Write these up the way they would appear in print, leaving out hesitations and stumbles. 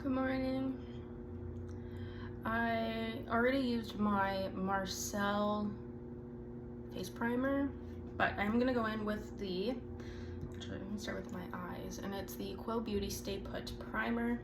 Good morning. I already used my Marcel face primer, but I'm gonna go in with actually I'm gonna start with my eyes, and it's the Quill Beauty Stay Put Primer.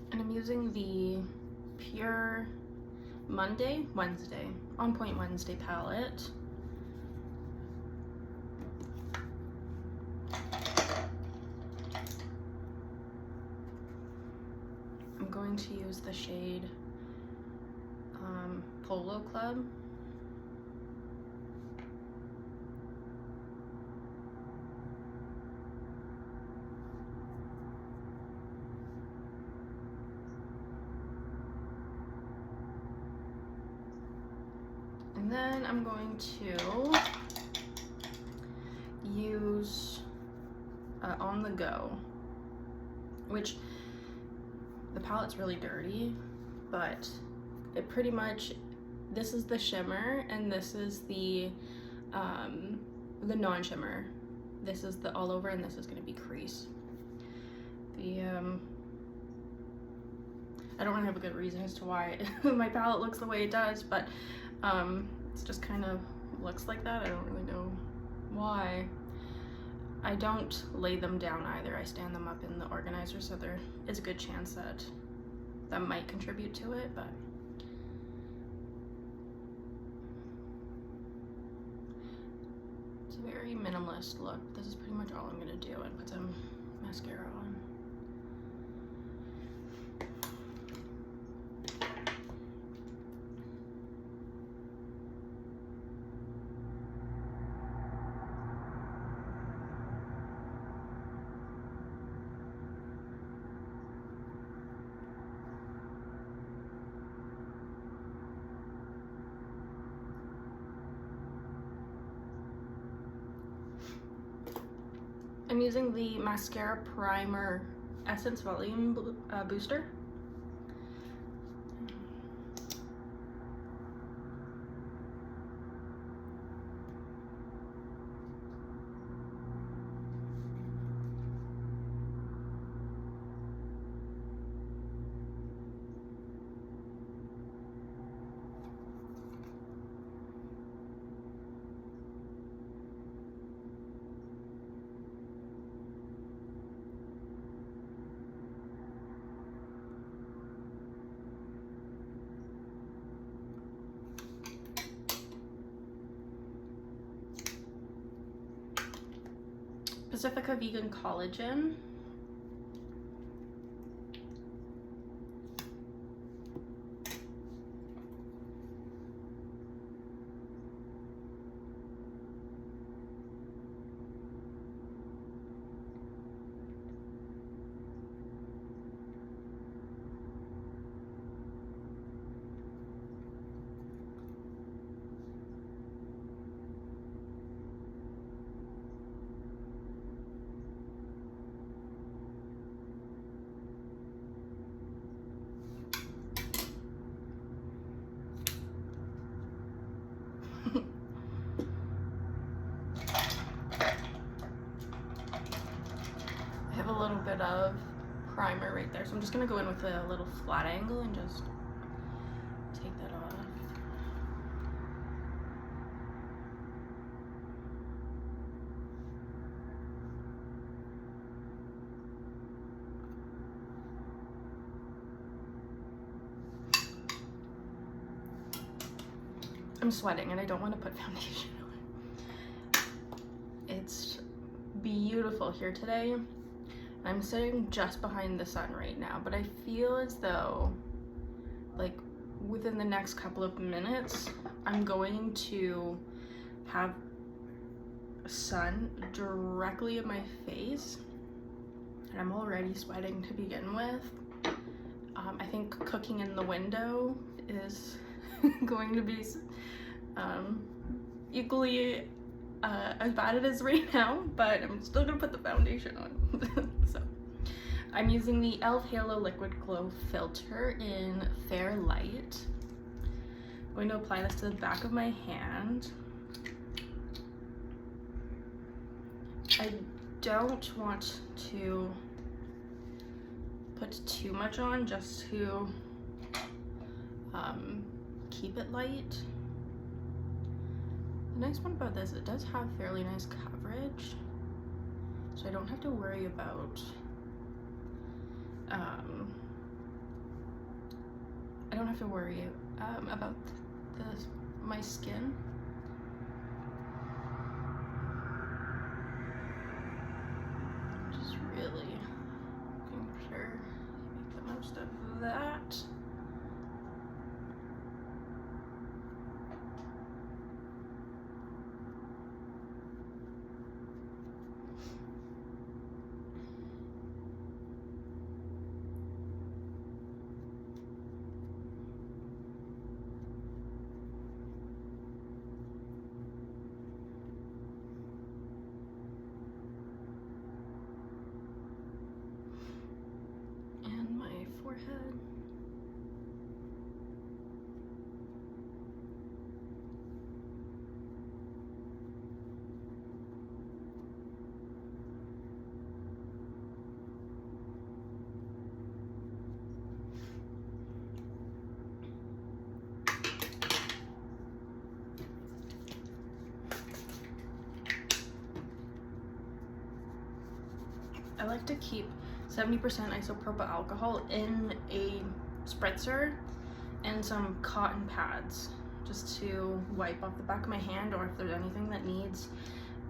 And I'm using the Pure Wednesday, On Point Wednesday palette. I'm going to use the shade Polo Club. And then I'm going to use On the Go, which the palette's really dirty, but it pretty much, this is the shimmer and this is the non-shimmer. This is the all over and this is going to be crease. I don't really have a good reason as to why my palette looks the way it does, but it's just kind of looks like that. I don't really know why. I don't lay them down either. I stand them up in the organizer, so there is a good chance that that might contribute to it, but it's a very minimalist look. This is pretty much all I'm gonna do, and put some mascara on. I'm using the Mascara Primer Essence Volume Booster. Pacifica Vegan Collagen. I have a little bit of primer right there, so I'm just gonna go in with a little flat angle and just take that off. I'm sweating and I don't want to put foundation on. It's beautiful here today. I'm sitting just behind the sun right now, but I feel as though, like, within the next couple of minutes, I'm going to have sun directly in my face, and I'm already sweating to begin with. I think cooking in the window is going to be equally as bad as it is right now, but I'm still gonna put the foundation on. So I'm using the e.l.f. Halo Liquid Glow Filter in Fair Light. I'm going to apply this to the back of my hand. I don't want to put too much on, just to keep it light. The nice one about this, it does have fairly nice coverage, so I don't have to worry about about my skin. Just really making sure you make the most of that. Forehead. I like to keep 70% isopropyl alcohol in a spritzer and some cotton pads just to wipe off the back of my hand, or if there's anything that needs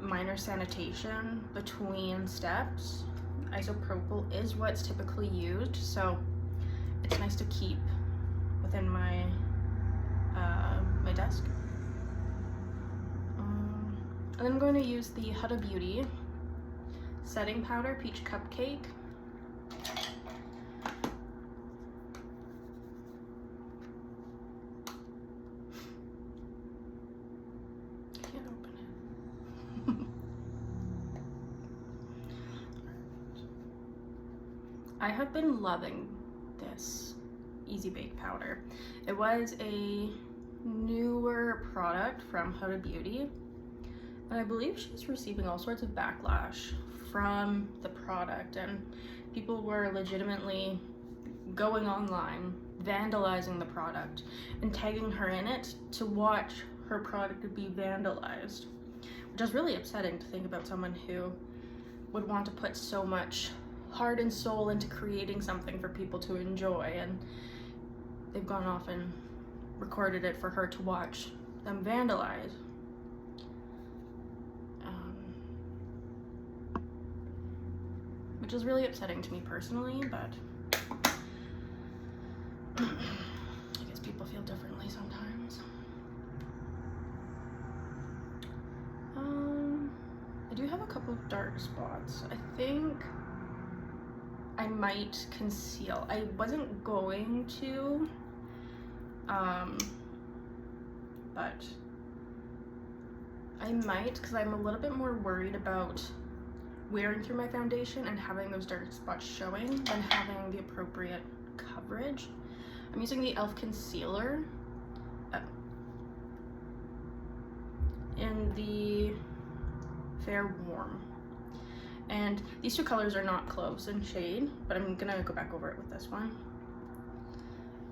minor sanitation between steps. Isopropyl is what's typically used, so it's nice to keep within my my desk. And then I'm going to use the Huda Beauty setting powder Peach Cupcake. Can't open it. I have been loving this Easy Bake powder. It was a newer product from Huda Beauty, and I believe she's receiving all sorts of backlash from the product, and people were legitimately going online, vandalizing the product, and tagging her in it to watch her product be vandalized, which is really upsetting to think about someone who would want to put so much heart and soul into creating something for people to enjoy, and they've gone off and recorded it for her to watch them vandalize. Which is really upsetting to me personally, but I guess people feel differently sometimes. I do have a couple of dark spots. I think I might conceal. I wasn't going to, but I might, because I'm a little bit more worried about wearing through my foundation and having those dark spots showing than having the appropriate coverage. I'm using the e.l.f. concealer in the Fair Warm. And these two colors are not close in shade, but I'm gonna go back over it with this one.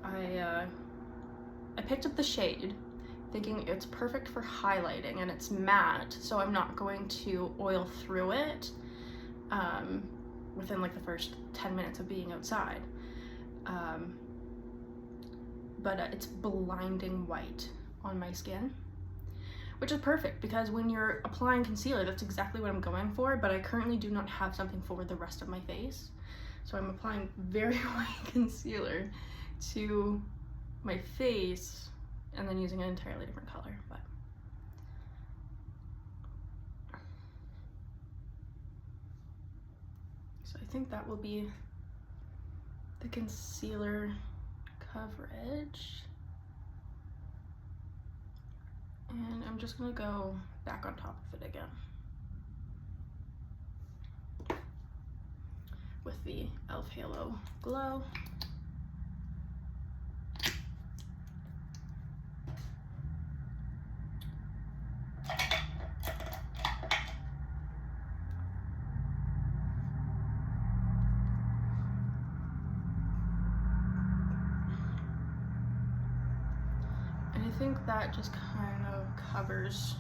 I picked up the shade thinking it's perfect for highlighting, and it's matte, so I'm not going to oil through it within like the first 10 minutes of being outside. But it's blinding white on my skin, which is perfect because when you're applying concealer, that's exactly what I'm going for, but I currently do not have something for the rest of my face. So I'm applying very white concealer to my face and then using an entirely different color. But So I think that will be the concealer coverage. And I'm just gonna go back on top of it again with the e.l.f. Halo Glow. And I think that just kind of covers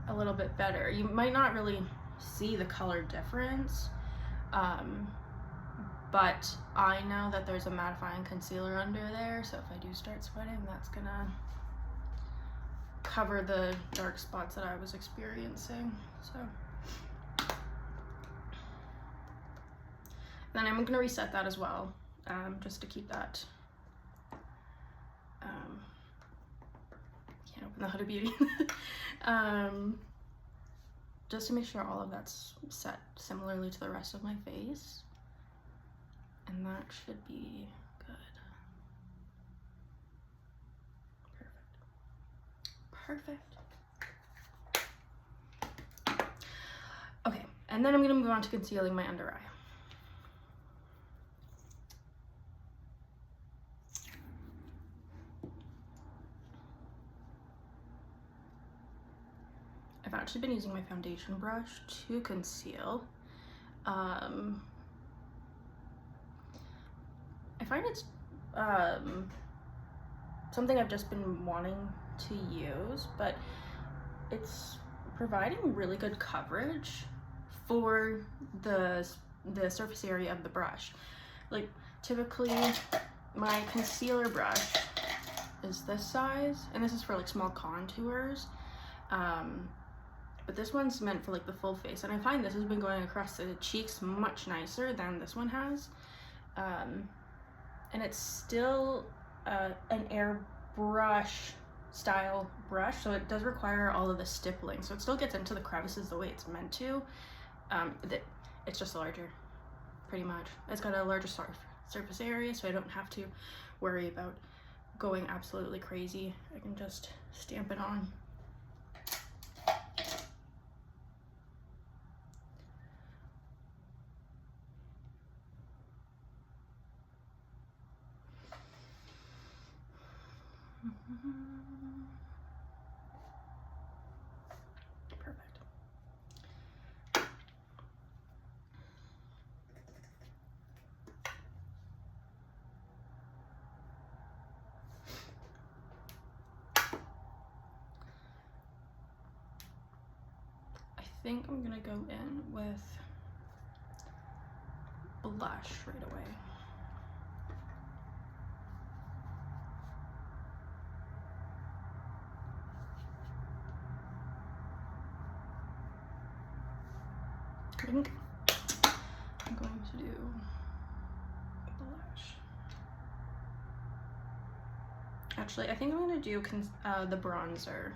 a little bit better. You might not really see the color difference, but I know that there's a mattifying concealer under there, so if I do start sweating, that's gonna cover the dark spots that I was experiencing. So then I'm gonna reset that as well, just to keep that. Can't open the Huda Beauty. Just to make sure all of that's set similarly to the rest of my face. And that should be good. Perfect. Perfect. Okay, and then I'm gonna move on to concealing my under eye. I've actually been using my foundation brush to conceal. I find it's something I've just been wanting to use, but it's providing really good coverage for the surface area of the brush. Like typically my concealer brush is this size, and this is for like small contours. But this one's meant for like the full face, and I find this has been going across the cheeks much nicer than this one has. And it's still an airbrush style brush, so it does require all of the stippling, so it still gets into the crevices the way it's meant to. It's just larger, pretty much. It's got a larger surface area, so I don't have to worry about going absolutely crazy. I can just stamp it on. Perfect. I think I'm gonna go in with blush right away. I think I'm going to do blush. Actually, I think I'm going to do the bronzer.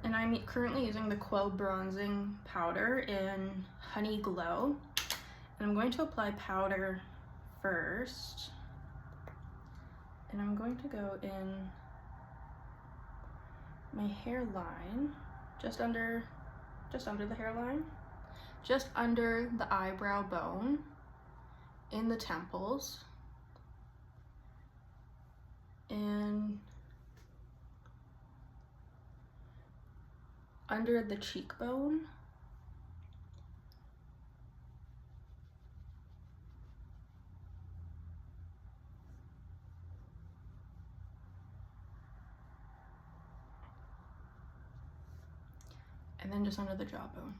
And I'm currently using the Quo bronzing powder in Honey Glow. And I'm going to apply powder first. And I'm going to go in my hairline, just under the hairline, just under the eyebrow bone, in the temples, and under the cheekbone, and then just under the jawbone.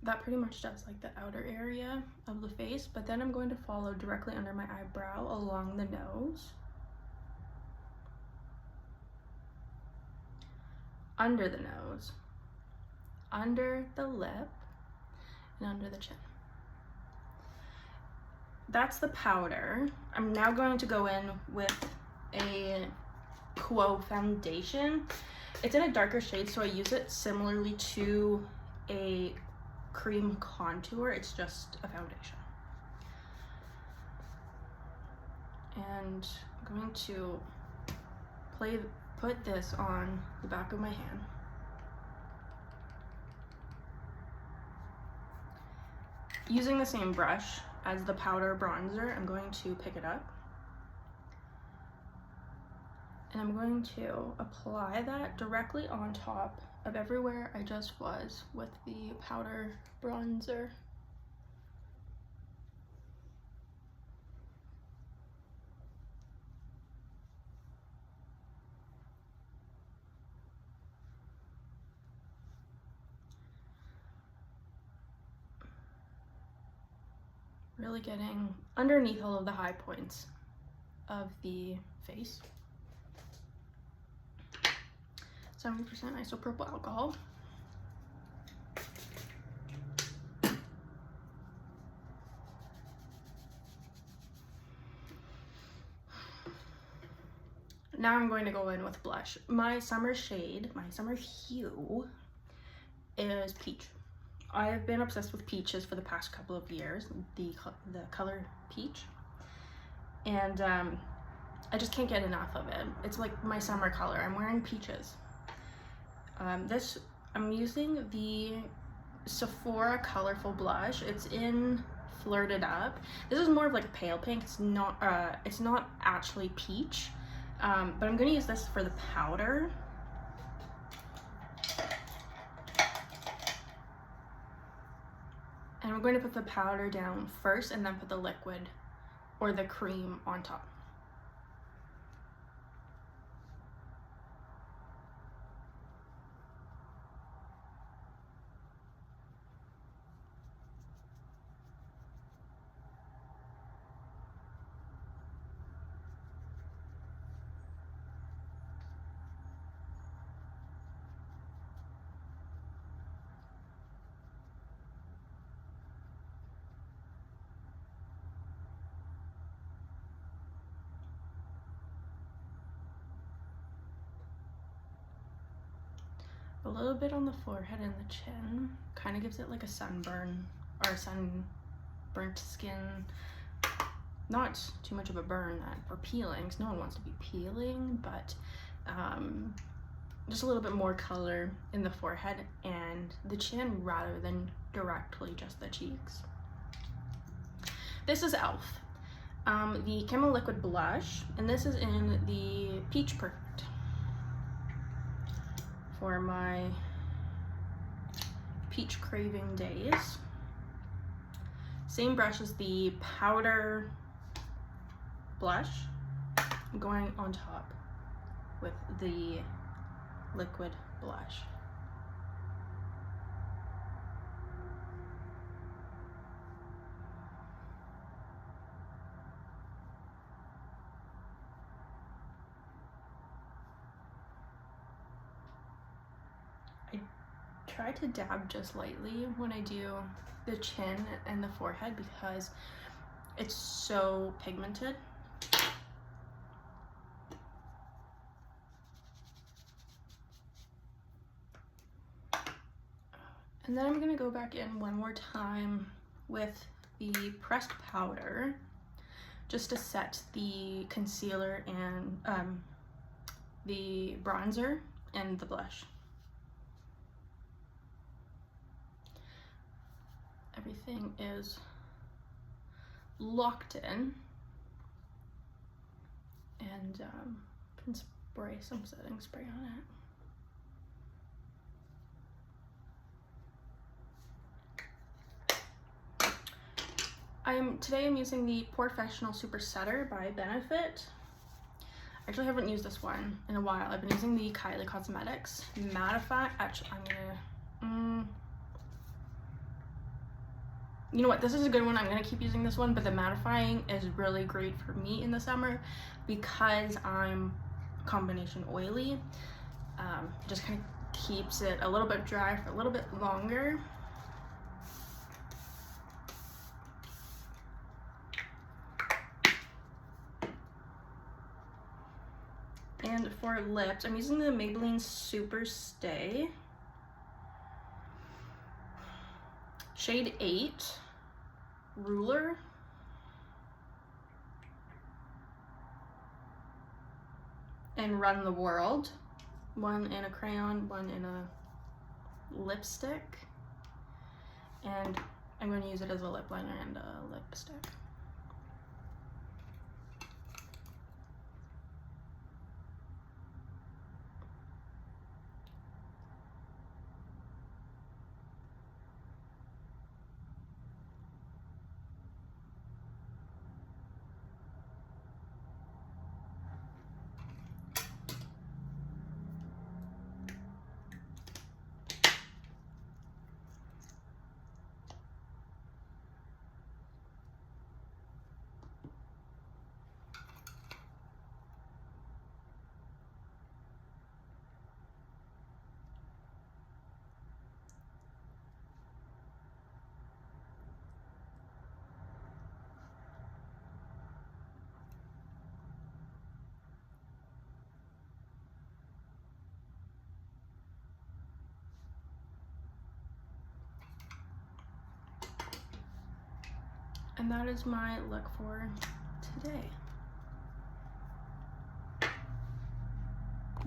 That pretty much does like the outer area of the face, but then I'm going to follow directly under my eyebrow along the nose, under the nose, under the lip, and under the chin. That's the powder. I'm now going to go in with a Quo foundation. It's in a darker shade, so I use it similarly to a cream contour. It's just a foundation. And I'm going to put this on the back of my hand. Using the same brush as the powder bronzer, I'm going to pick it up. And I'm going to apply that directly on top of everywhere I just was with the powder bronzer. Really getting underneath all of the high points of the face. 70% isopropyl alcohol. Now I'm going to go in with blush. My summer shade, my summer hue is peach. I have been obsessed with peaches for the past couple of years, the color peach. And I just can't get enough of it. It's like my summer color. I'm wearing peaches. I'm using the Sephora Colorful Blush. It's in Flirted Up. This is more of like a pale pink. It's not actually peach. But I'm gonna use this for the powder. And I'm going to put the powder down first and then put the liquid or the cream on top. A little bit on the forehead and the chin, kind of gives it like a sunburn or sunburnt skin. Not too much of a burn or peeling, because no one wants to be peeling, but just a little bit more color in the forehead and the chin rather than directly just the cheeks. This is e.l.f. The Camo Liquid Blush, and this is in the Peach Perfect. For my peach craving days. Same brush as the powder blush. I'm going on top with the liquid blush. Try to dab just lightly when I do the chin and the forehead because it's so pigmented. And then I'm gonna go back in one more time with the pressed powder just to set the concealer and the bronzer and the blush. Everything is locked in, and can spray some setting spray on it. Today I'm using the Professional Super Setter by Benefit. I actually haven't used this one in a while. I've been using the Kylie Cosmetics Mattify. Actually, I'm gonna you know what, this is a good one. I'm gonna keep using this one, but the mattifying is really great for me in the summer because I'm combination oily. It just kind of keeps it a little bit dry for a little bit longer. for lips, I'm using the Maybelline Super Stay. Shade 8, Ruler. And Run the World. One in a crayon, one in a lipstick. And I'm going to use it as a lip liner and a lipstick. And that is my look for today.